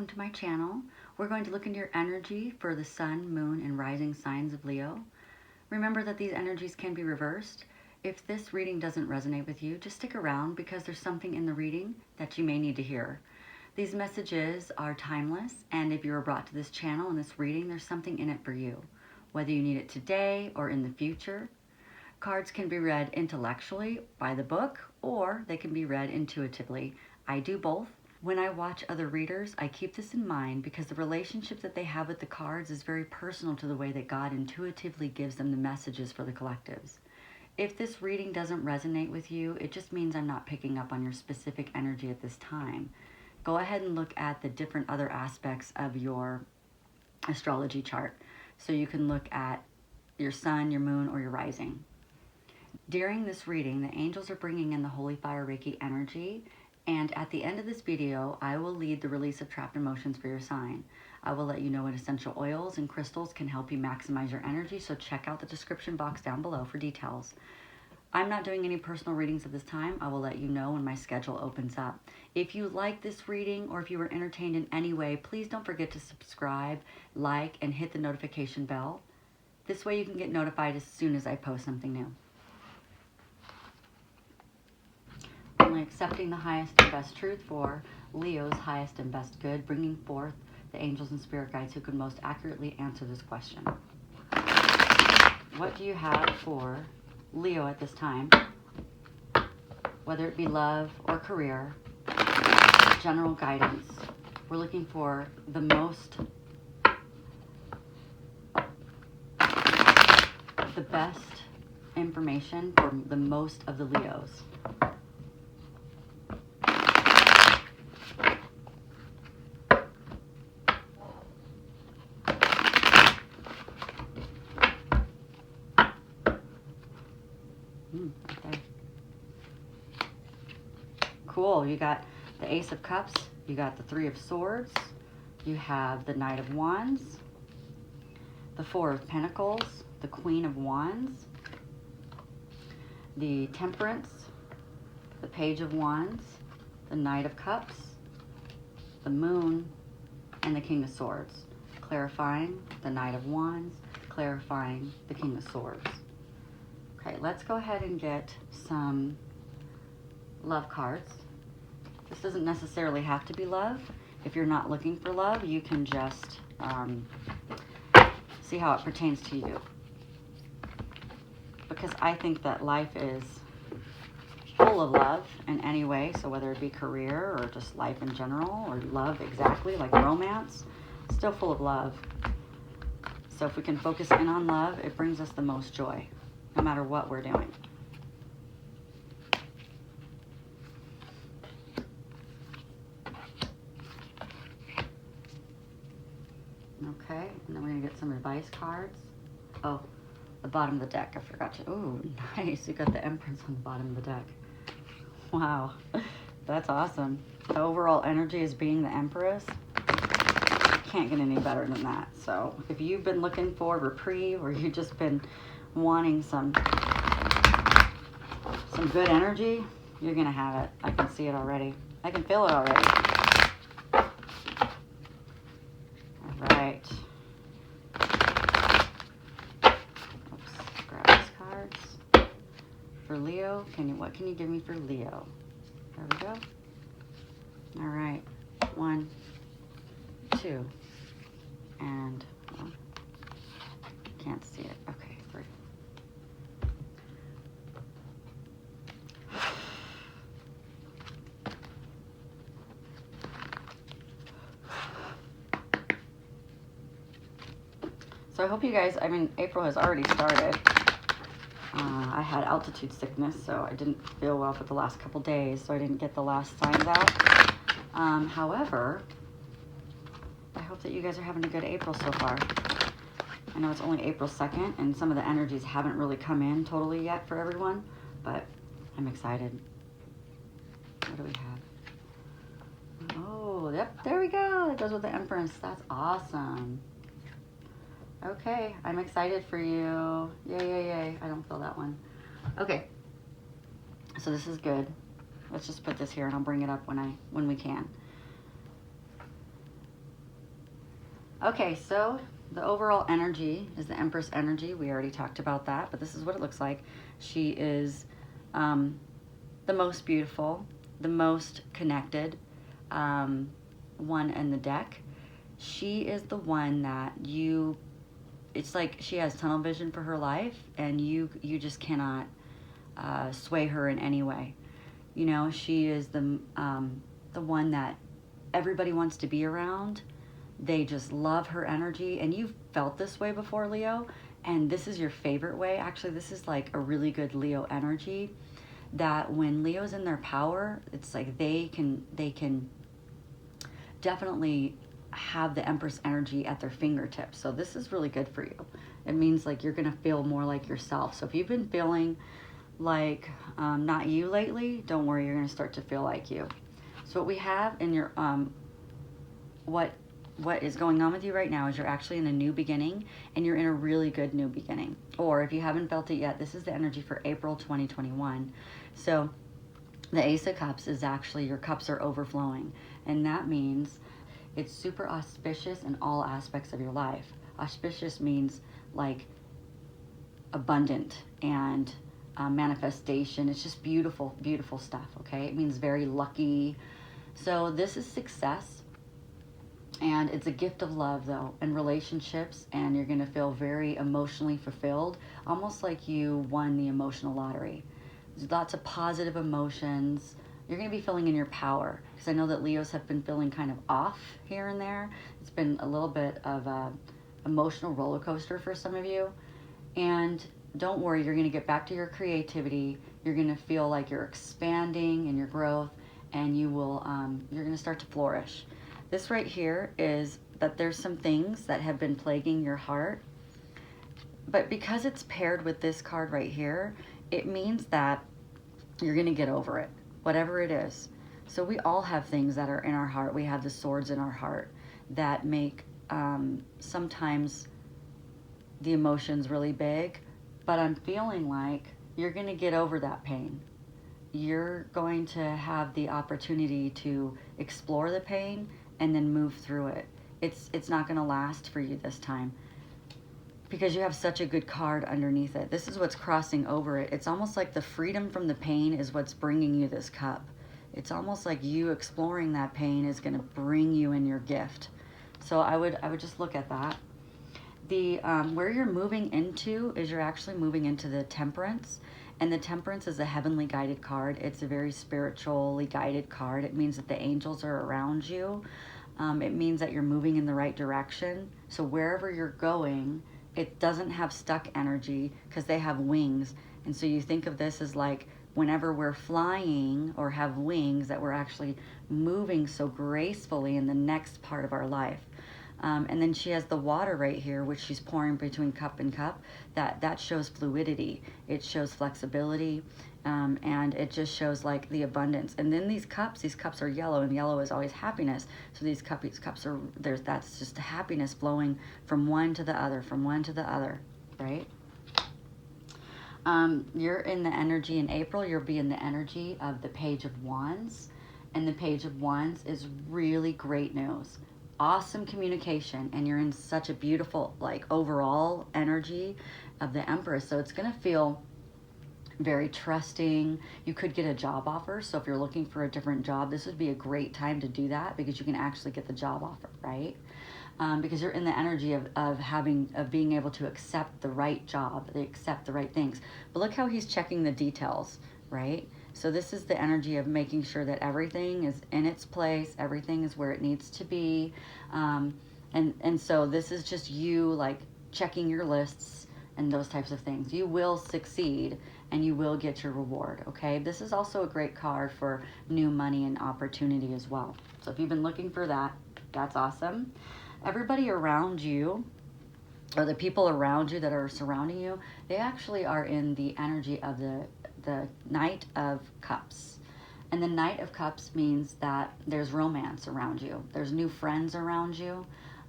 welcome to my channel. We're going to look into your energy for the sun, moon, and rising signs of Leo. Remember that these energies can be reversed. If this reading doesn't resonate with you, just stick around because there's something in the reading that you may need to hear. These messages are timeless, and if you were brought to this channel in this reading, there's something in it for you, whether you need it today or in the future. Cards can be read intellectually by the book, or they can be read intuitively. I do both. When I watch other readers, I keep this in mind because the relationship that they have with the cards is very personal to the way that God intuitively gives them the messages for the collectives. If this reading doesn't resonate with you, it just means I'm not picking up on your specific energy at this time. Go ahead and look at the different other aspects of your astrology chart. So you can look at your sun, your moon, or your rising. During this reading, the angels are bringing in the Holy Fire Reiki energy, and at the end of this video, I will lead the release of trapped emotions for your sign. I will let you know what essential oils and crystals can help you maximize your energy, so check out the description box down below for details. I'm not doing any personal readings at this time. I will let you know when my schedule opens up. If you like this reading or if you were entertained in any way, please don't forget to subscribe, like, and hit the notification bell. This way you can get notified as soon as I post something new. Only accepting the highest and best truth for Leo's highest and best good, bringing forth the angels and spirit guides who can most accurately answer this question. What do you have for Leo at this time? Whether it be love or career, general guidance. We're looking for the best information for the most of the Leos. Okay. Cool. You got the Ace of Cups. You got the Three of Swords. You have the Knight of Wands, the Four of Pentacles, the Queen of Wands, the Temperance, the Page of Wands, the Knight of Cups, the Moon, and the King of Swords. Clarifying the Knight of Wands, clarifying the King of Swords. Okay, let's go ahead and get some love cards. This doesn't necessarily have to be love. If you're not looking for love, you can just see how it pertains to you. Because I think that life is full of love in any way. So whether it be career or just life in general, or love exactly, like romance, still full of love. So if we can focus in on love, it brings us the most joy, no matter what we're doing. Okay, and then we're going to get some advice cards. Oh, the bottom of the deck, I forgot to. Oh, nice. You got the Empress on the bottom of the deck. Wow, that's awesome. The overall energy is being the Empress. Can't get any better than that. So if you've been looking for reprieve, or you've just been wanting some good energy, you're going to have it. I can see it already. I can feel it already. Right. Oops, grab these cards. For Leo, what can you give me for Leo? There we go. All right. 1, 2, and well, can't see it. Okay, 3. So I hope you guys, April has already started. I had altitude sickness, so I didn't feel well for the last couple days, so I didn't get the last signs out. However, I hope that you guys are having a good April so far. I know it's only April 2nd, and some of the energies haven't really come in totally yet for everyone, but I'm excited. What do we have? Oh, yep, there we go. It goes with the Empress. That's awesome. Okay, I'm excited for you. Yay, yay, yay. I don't feel that one. Okay, so this is good. Let's just put this here and I'll bring it up when we can. Okay, so the overall energy is the Empress energy. We already talked about that, but this is what it looks like. She is the most beautiful, the most connected one in the deck. She is the one that it's like she has tunnel vision for her life, and you just cannot sway her in any way. You know, she is the one that everybody wants to be around. They just love her energy, and you've felt this way before, Leo, and this is your favorite way. Actually, this is like a really good Leo energy, that when Leo's in their power, it's like they can definitely have the Empress energy at their fingertips. So this is really good for you. It means like you're gonna feel more like yourself. So if you've been feeling like not you lately, don't worry, you're gonna start to feel like you. So what we have in your what is going on with you right now is you're actually in a new beginning, and you're in a really good new beginning. Or if you haven't felt it yet, this is the energy for April 2021. So the Ace of Cups is actually your cups are overflowing, and that means it's super auspicious in all aspects of your life. Auspicious means like abundant and manifestation. It's just beautiful, beautiful stuff, okay? It means very lucky. So this is success. And it's a gift of love, though, and relationships, and you're going to feel very emotionally fulfilled, almost like you won the emotional lottery. There's lots of positive emotions. You're going to be feeling in your power, because I know that Leos have been feeling kind of off here and there. It's been a little bit of a emotional roller coaster for some of you. And don't worry, you're going to get back to your creativity. You're going to feel like you're expanding in your growth, and you're going to start to flourish. This right here is that there's some things that have been plaguing your heart, but because it's paired with this card right here, it means that you're going to get over it, whatever it is. So we all have things that are in our heart. We have the swords in our heart that make sometimes the emotions really big, but I'm feeling like you're going to get over that pain. You're going to have the opportunity to explore the pain and then move through it. It's not going to last for you this time, because you have such a good card underneath it. This is what's crossing over it. It's almost like the freedom from the pain is what's bringing you this cup. It's almost like you exploring that pain is going to bring you in your gift. So I would just look at that. The where you're moving into is you're actually moving into the Temperance. And the Temperance is a heavenly guided card. It's a very spiritually guided card. It means that the angels are around you. It means that you're moving in the right direction. So wherever you're going, it doesn't have stuck energy, because they have wings. And so you think of this as like whenever we're flying or have wings, that we're actually moving so gracefully in the next part of our life. And then she has the water right here, which she's pouring between cup and cup. That shows fluidity. It shows flexibility, and it just shows like the abundance. And then these cups are yellow, and yellow is always happiness. So these cups are that's just happiness flowing from one to the other, from one to the other, right? You're in the energy in April. You'll be in the energy of the Page of Wands, and the Page of Wands is really great news. Awesome communication, and you're in such a beautiful like overall energy of the Empress, so it's going to feel very trusting. You could get a job offer, so if you're looking for a different job, this would be a great time to do that, because you can actually get the job offer, right? Because you're in the energy of being able to accept the right job, accept the right things. But look how he's checking the details, right? So this is the energy of making sure that everything is in its place, everything is where it needs to be. And so this is just you like checking your lists and those types of things. You will succeed, and you will get your reward, okay? This is also a great card for new money and opportunity as well. So if you've been looking for that, that's awesome. Everybody around you, or the people around you that are surrounding you, they actually are in the energy of the Knight of Cups. And the Knight of Cups means that there's romance around you. There's new friends around you.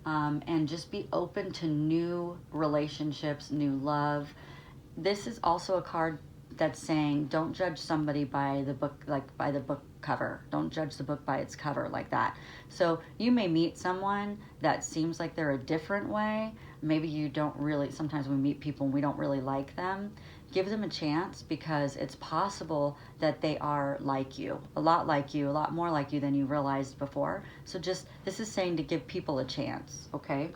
And just be open to new relationships, new love. This is also a card that's saying don't judge somebody by the book, like by the book cover. Don't judge the book by its cover like that. So you may meet someone that seems like they're a different way. Maybe you don't really, sometimes we meet people and we don't really like them. Give them a chance, because it's possible that they are like you, a lot more like you than you realized before. So just, this is saying to give people a chance, okay?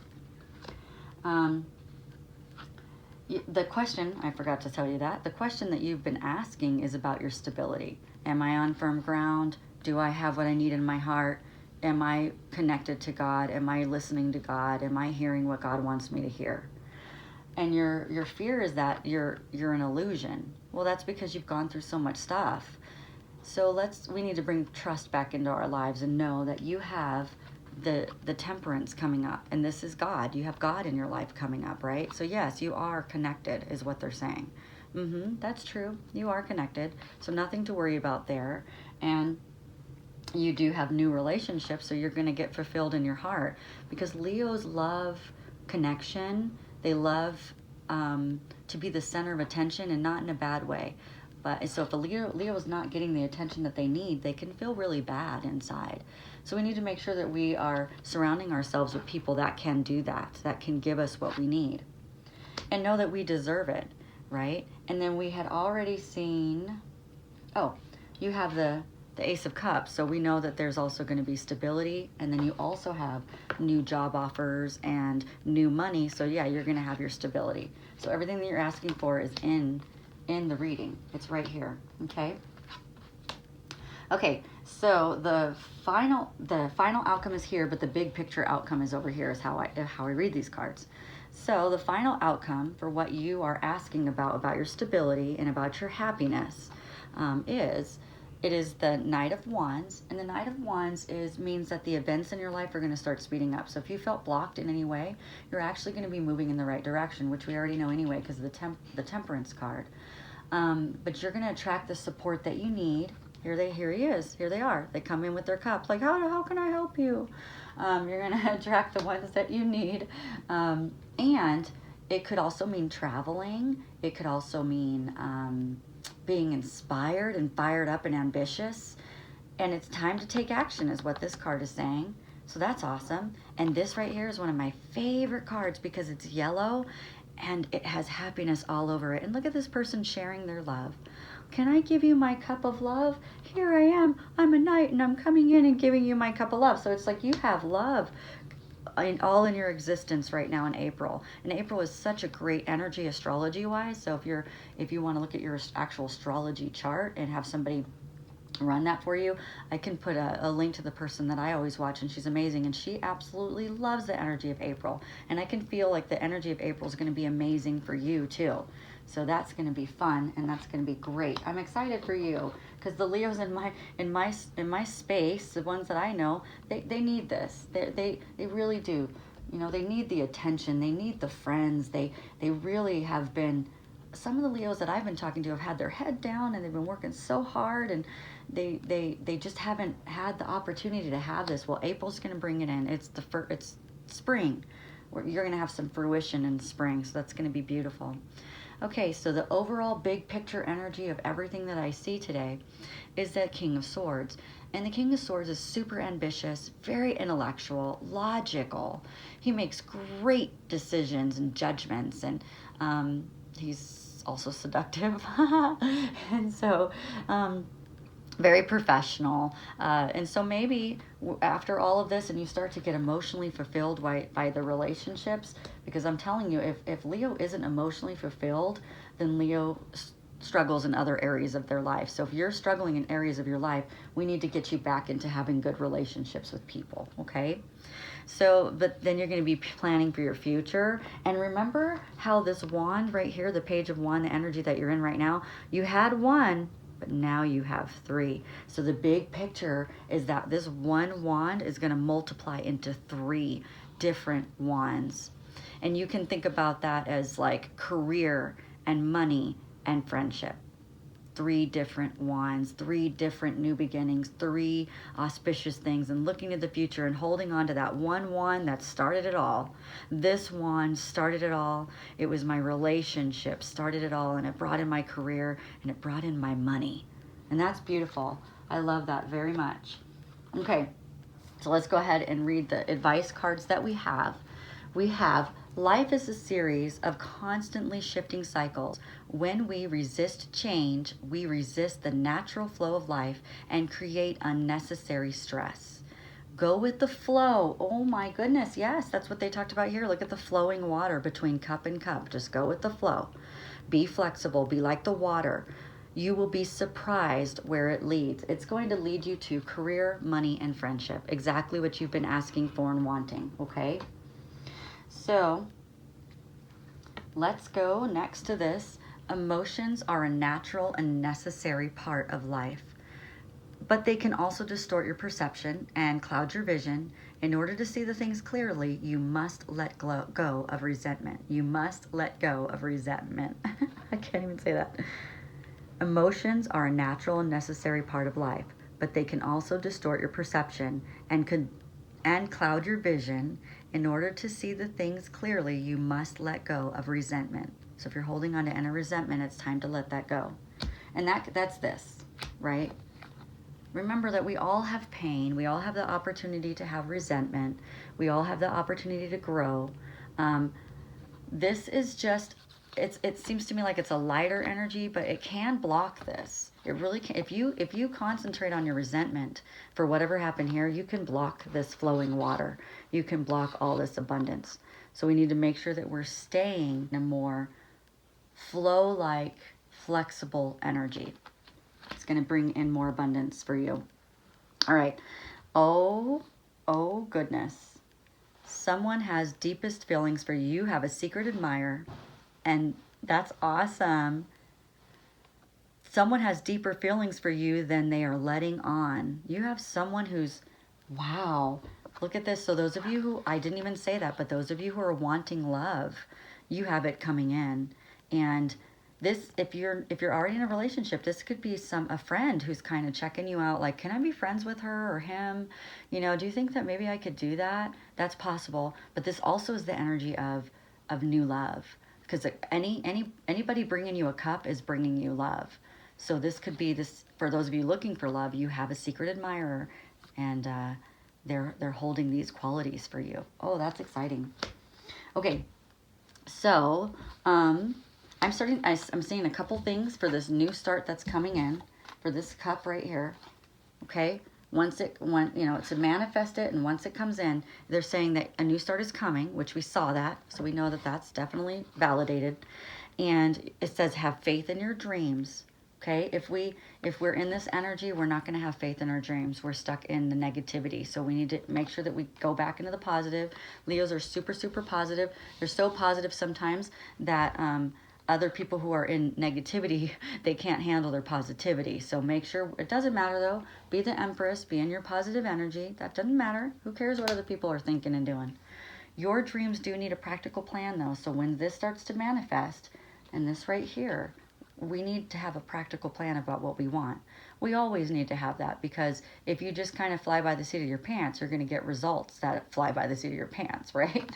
The question, I forgot to tell you that, the question that you've been asking is about your stability. Am I on firm ground? Do I have what I need in my heart? Am I connected to God? Am I listening to God? Am I hearing what God wants me to hear? And your fear is that you're an illusion. Well, that's because you've gone through so much stuff. So we need to bring trust back into our lives and know that you have the temperance coming up, and this is God. You have God in your life coming up, right? So yes, you are connected, is what they're saying. That's true. You are connected, so nothing to worry about there. And you do have new relationships, so you're going to get fulfilled in your heart, because Leos love connection. They love to be the center of attention, and not in a bad way. But so if a Leo is not getting the attention that they need, they can feel really bad inside. So we need to make sure that we are surrounding ourselves with people that can do that can give us what we need. And know that we deserve it, right? And then we had already seen, you have the Ace of Cups, so we know that there's also going to be stability, and then you also have new job offers and new money, so yeah, you're going to have your stability. So everything that you're asking for is in the reading. It's right here, okay? Okay, so the final outcome is here, but the big picture outcome is over here, is how I read these cards. So the final outcome for what you are asking about your stability and about your happiness, it is the Knight of Wands, and the Knight of Wands means that the events in your life are going to start speeding up. So if you felt blocked in any way, you're actually going to be moving in the right direction, which we already know anyway because of the Temperance card. But you're going to attract the support that you need. Here he is. Here they are. They come in with their cups, like, how can I help you? You're going to attract the ones that you need. And it could also mean traveling. It could also mean being inspired and fired up and ambitious. And it's time to take action, is what this card is saying. So that's awesome. And this right here is one of my favorite cards because it's yellow and it has happiness all over it. And look at this person sharing their love. Can I give you my cup of love? Here I am. I'm a knight and I'm coming in and giving you my cup of love. So it's like you have love all in your existence right now in April. And April is such a great energy astrology wise. So if you want to look at your actual astrology chart and have somebody run that for you, I can put a link to the person that I always watch, and she's amazing, and she absolutely loves the energy of April, and I can feel like the energy of April is going to be amazing for you too. So that's going to be fun, and that's going to be great. I'm excited for you because the Leos in my space, the ones that I know, they need this. They really do. You know, they need the attention. They need the friends. They really have been. Some of the Leos that I've been talking to have had their head down and they've been working so hard, and they just haven't had the opportunity to have this. Well, April's going to bring it in. It's spring. You're going to have some fruition in spring, so that's going to be beautiful. Okay, so the overall big picture energy of everything that I see today is that King of Swords. And the King of Swords is super ambitious, very intellectual, logical. He makes great decisions and judgments, and he's also seductive. And so very professional. And so maybe after all of this and you start to get emotionally fulfilled by the relationships, because I'm telling you, if Leo isn't emotionally fulfilled, then Leo struggles in other areas of their life. So if you're struggling in areas of your life, we need to get you back into having good relationships with people, okay? So, but then you're going to be planning for your future. And remember how this wand right here, the Page of Wand, the energy that you're in right now, you had one, but now you have three. So the big picture is that this one wand is going to multiply into 3 different wands. And you can think about that as like career and money and friendship. 3 different wands, 3 different new beginnings, 3 auspicious things, and looking at the future and holding on to that one wand that started it all. This wand started it all. It was my relationship, started it all, and it brought in my career, and it brought in my money. And that's beautiful. I love that very much. Okay, so let's go ahead and read the advice cards that we have. We have, life is a series of constantly shifting cycles. When we resist change, we resist the natural flow of life and create unnecessary stress. Go with the flow. Oh my goodness, yes, that's what they talked about here. Look at the flowing water between cup and cup. Just go with the flow. Be flexible, be like the water. You will be surprised where it leads. It's going to lead you to career, money, and friendship. Exactly what you've been asking for and wanting, okay? So let's go next to this. Emotions are a natural and necessary part of life, but they can also distort your perception and cloud your vision. In order to see the things clearly, you must let go of resentment. You must let go of resentment. I can't even say that. Emotions are a natural and necessary part of life, but they can also distort your perception and cloud your vision. In order to see the things clearly, you must let go of resentment. So if you're holding on to any resentment, it's time to let that go. And that's this, right? Remember that we all have pain. We all have the opportunity to have resentment. We all have the opportunity to grow. This is just, it seems to me like it's a lighter energy, but it can block this. It really can. If you concentrate on your resentment for whatever happened here, you can block this flowing water. You can block all this abundance. So we need to make sure that we're staying in a more flow-like, flexible energy. It's going to bring in more abundance for you. All right. Oh goodness. Someone has deepest feelings for you. You have a secret admirer, and that's awesome. Someone has deeper feelings for you than they are letting on. You have someone who's, wow, look at this. So those of you who, I didn't even say that, but those of you who are wanting love, you have it coming in. And this, if you're already in a relationship, this could be a friend who's kind of checking you out, like, can I be friends with her or him? You know, do you think that maybe I could do that? That's possible. But this also is the energy of new love, because anybody bringing you a cup is bringing you love. So this could be this, for those of you looking for love, you have a secret admirer, and they're holding these qualities for you. Oh, that's exciting. Okay, so I'm seeing a couple things for this new start that's coming in for this cup right here. Okay, it's a manifest it, and once it comes in, they're saying that a new start is coming, which we saw that, so we know that that's definitely validated. And it says have faith in your dreams. Okay, if we're in this energy, we're not going to have faith in our dreams. We're stuck in the negativity. So we need to make sure that we go back into the positive. Leos are super, super positive. They're so positive sometimes that other people who are in negativity, they can't handle their positivity. So make sure, it doesn't matter though, be the Empress, be in your positive energy. That doesn't matter. Who cares what other people are thinking and doing? Your dreams do need a practical plan though. So when this starts to manifest, and this right here, we need to have a practical plan about what we want. We always need to have that, because if you just kind of fly by the seat of your pants, you're going to get results that fly by the seat of your pants, right?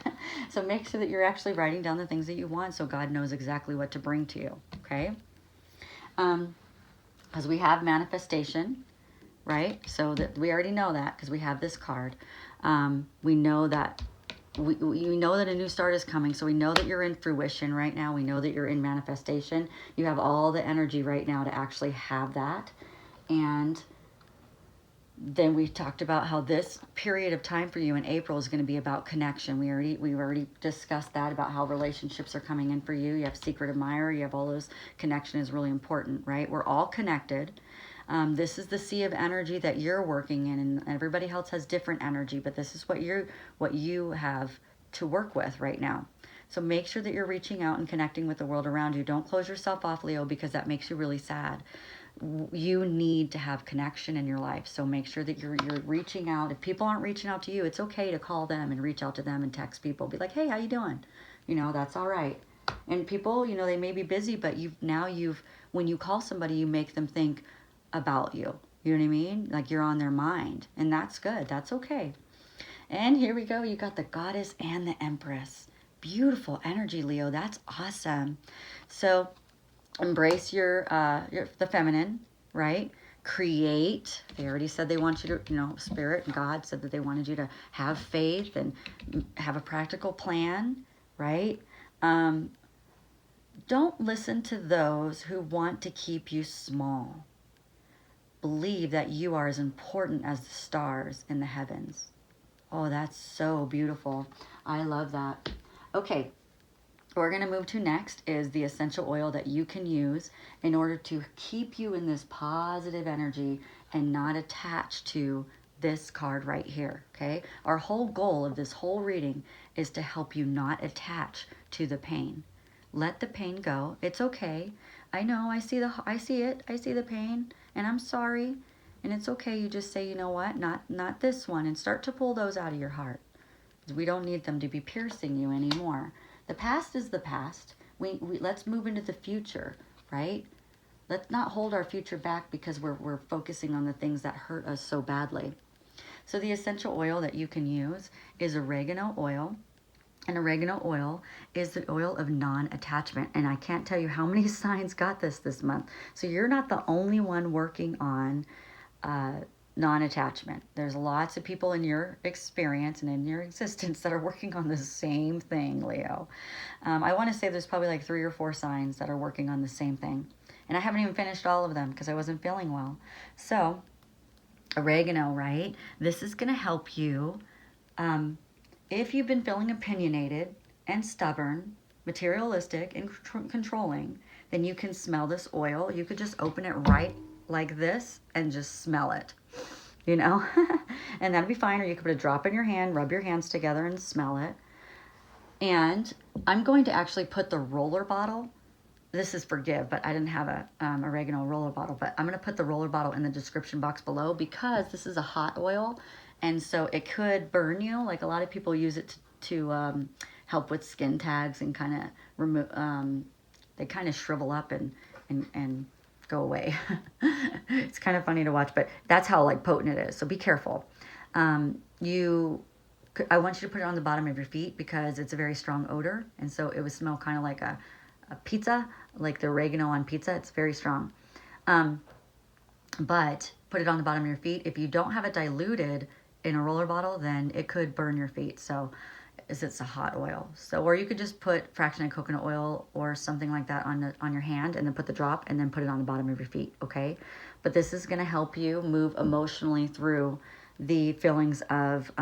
So make sure that you're actually writing down the things that you want, so God knows exactly what to bring to you, okay? Because we have manifestation, right? So that we already know that because we have this card. We know that we know that a new start is coming, so we know that you're in fruition right now. We know that you're in manifestation. You have all the energy right now to actually have that. And then we talked about how this period of time for you in April is going to be about connection. We already discussed that, about how relationships are coming in for you. You have secret admirer, you have all those. Connection is really important, right? We're all connected. This is the sea of energy that you're working in, and everybody else has different energy, but this is what you have to work with right now. So make sure that you're reaching out and connecting with the world around you. Don't close yourself off, Leo, because that makes you really sad. You need to have connection in your life, so make sure that you're reaching out. If people aren't reaching out to you, it's okay to call them and reach out to them and text people. Be like, hey, how you doing? You know, that's all right. And people, you know, they may be busy, but when you call somebody, you make them think about you. You know what I mean? Like you're on their mind, and that's good. That's okay. And here we go. You got the Goddess and the Empress. Beautiful energy, Leo. That's awesome. So embrace the feminine, right? create. They already said they want you to, you know, Spirit and God said that they wanted you to have faith and have a practical plan, right? Don't listen to those who want to keep you small. Believe that you are as important as the stars in the heavens. Oh, that's so beautiful. I love that. Okay, what we're going to move to next is the essential oil that you can use in order to keep you in this positive energy and not attached to this card right here, okay? Our whole goal of this whole reading is to help you not attach to the pain. Let the pain go. It's okay. I know, I see the pain, and I'm sorry. And it's okay. You just say, you know what? Not this one, and start to pull those out of your heart. We don't need them to be piercing you anymore. The past is the past. Let's move into the future, right? Let's not hold our future back because we're focusing on the things that hurt us so badly. So the essential oil that you can use is oregano oil. And oregano oil is the oil of non-attachment. And I can't tell you how many signs got this month. So you're not the only one working on non-attachment. There's lots of people in your experience and in your existence that are working on the same thing, Leo. I want to say there's probably like 3 or 4 signs that are working on the same thing. And I haven't even finished all of them because I wasn't feeling well. So oregano, right? This is going to help you. If you've been feeling opinionated and stubborn, materialistic and controlling, then you can smell this oil. You could just open it right like this and just smell it, you know, and that'd be fine. Or you could put a drop in your hand, rub your hands together and smell it. And I'm going to actually put the roller bottle. This is for give, but I didn't have a oregano roller bottle, but I'm going to put the roller bottle in the description box below because this is a hot oil. And so it could burn you. Like a lot of people use it to help with skin tags and kind of remove, they kind of shrivel up and go away. It's kind of funny to watch, but that's how like potent it is. So be careful. I want you to put it on the bottom of your feet because it's a very strong odor. And so it would smell kind of like a pizza, like the oregano on pizza. It's very strong. But put it on the bottom of your feet. If you don't have it diluted in a roller bottle, then it could burn your feet. So it's a hot oil. So, or you could just put fractionated coconut oil or something like that on your hand and then put the drop and then put it on the bottom of your feet, okay? But this is going to help you move emotionally through the feelings of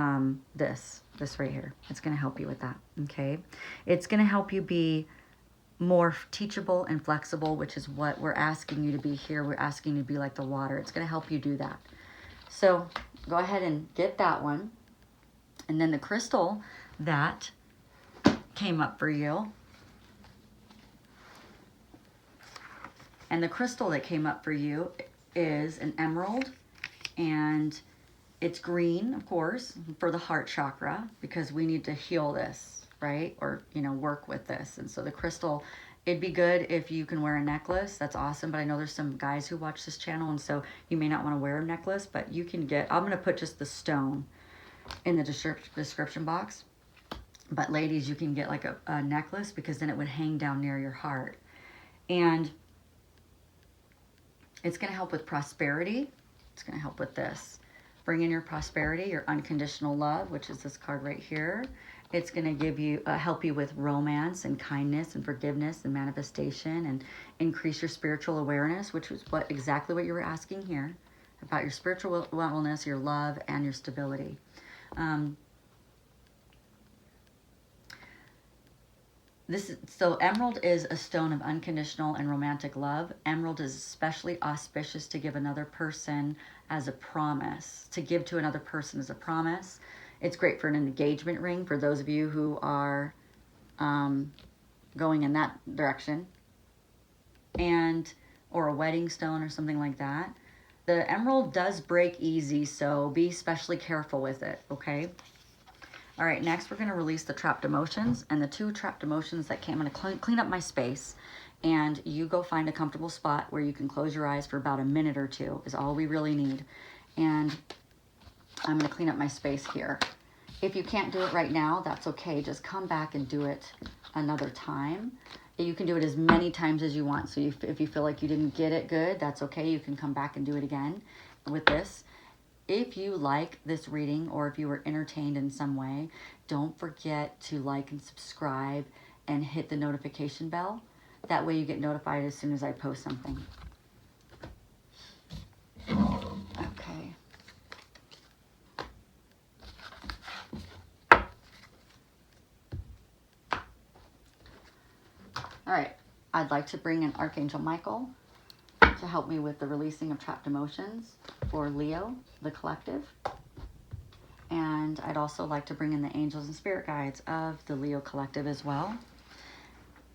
this right here. It's going to help you with that, okay? It's going to help you be more teachable and flexible, which is what we're asking you to be here. We're asking you to be like the water. It's going to help you do that. So go ahead and get that one. And then the crystal that came up for you. And the crystal that came up for you is an emerald. And it's green, of course, for the heart chakra because we need to heal this, right? Or, you know, work with this. And so the crystal, it'd be good if you can wear a necklace. That's awesome. But I know there's some guys who watch this channel, and so you may not want to wear a necklace, but you can get, I'm going to put just the stone in the description box. But ladies, you can get like a necklace because then it would hang down near your heart. And it's going to help with prosperity. It's going to help with this. Bring in your prosperity, your unconditional love, which is this card right here. It's going to give you, help you with romance and kindness and forgiveness and manifestation and increase your spiritual awareness, which was exactly what you were asking here about your spiritual wellness, your love, and your stability. So emerald is a stone of unconditional and romantic love. Emerald is especially auspicious to give another person as a promise, to give to another person as a promise. It's great for an engagement ring for those of you who are going in that direction, or a wedding stone or something like that. The emerald does break easy, so be especially careful with it, okay? All right, next we're going to release the trapped emotions. And the 2 trapped emotions that came, I'm going to clean up my space. And you go find a comfortable spot where you can close your eyes for about a minute or 2 is all we really need. And I'm going to clean up my space here. If you can't do it right now, that's okay. Just come back and do it another time. You can do it as many times as you want. So if you feel like you didn't get it good, that's okay. You can come back and do it again with this. If you like this reading or if you were entertained in some way, don't forget to like and subscribe and hit the notification bell. That way you get notified as soon as I post something. Okay. All right. I'd like to bring in Archangel Michael to help me with the releasing of trapped emotions for Leo, the collective. And I'd also like to bring in the angels and spirit guides of the Leo collective as well.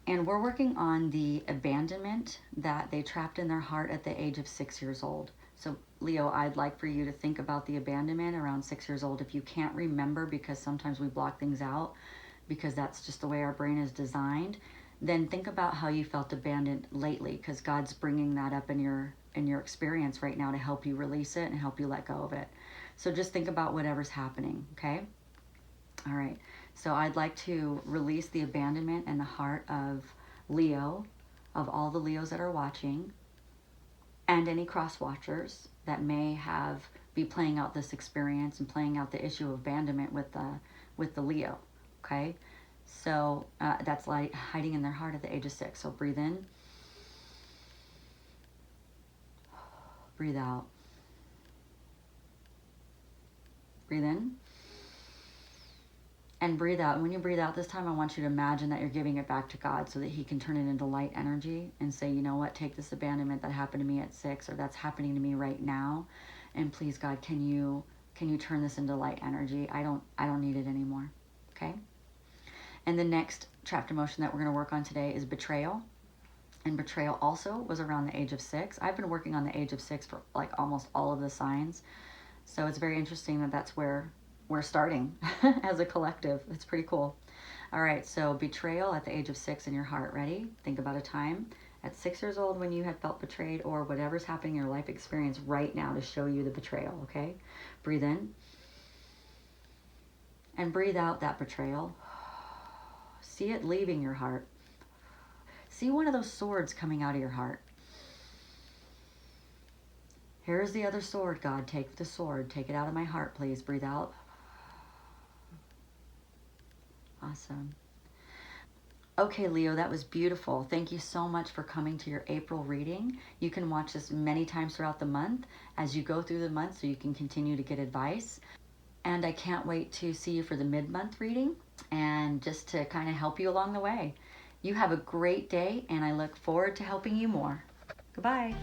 And we're working on the abandonment that they trapped in their heart at the age of 6 years old. So Leo, I'd like for you to think about the abandonment around 6 years old. If you can't remember, because sometimes we block things out because that's just the way our brain is designed, then think about how you felt abandoned lately, because God's bringing that up in your experience right now to help you release it and help you let go of it. So just think about whatever's happening, okay? All right. So I'd like to release the abandonment in the heart of Leo, of all the Leos that are watching, and any cross watchers that may be playing out this experience and playing out the issue of abandonment with the Leo. Okay. So that's like hiding in their heart at the age of 6. So breathe in, breathe out, breathe in, and breathe out. And when you breathe out this time, I want you to imagine that you're giving it back to God so that he can turn it into light energy and say, you know what, take this abandonment that happened to me at 6, or that's happening to me right now, and please God, can you turn this into light energy? I don't need it anymore. Okay. And the next trapped emotion that we're going to work on today is betrayal. And betrayal also was around the age of 6. I've been working on the age of 6 for like almost all of the signs. So it's very interesting that that's where we're starting as a collective. It's pretty cool. All right, so betrayal at the age of 6 in your heart. Ready? Think about a time at 6 years old when you had felt betrayed, or whatever's happening in your life experience right now to show you the betrayal, okay? Breathe in. And breathe out that betrayal. See it leaving your heart. See one of those swords coming out of your heart. Here's the other sword, God. Take the sword. Take it out of my heart, please. Breathe out. Awesome. Okay, Leo, that was beautiful. Thank you so much for coming to your April reading. You can watch this many times throughout the month as you go through the month so you can continue to get advice. And I can't wait to see you for the mid-month reading and just to kind of help you along the way. You have a great day, and I look forward to helping you more. Goodbye.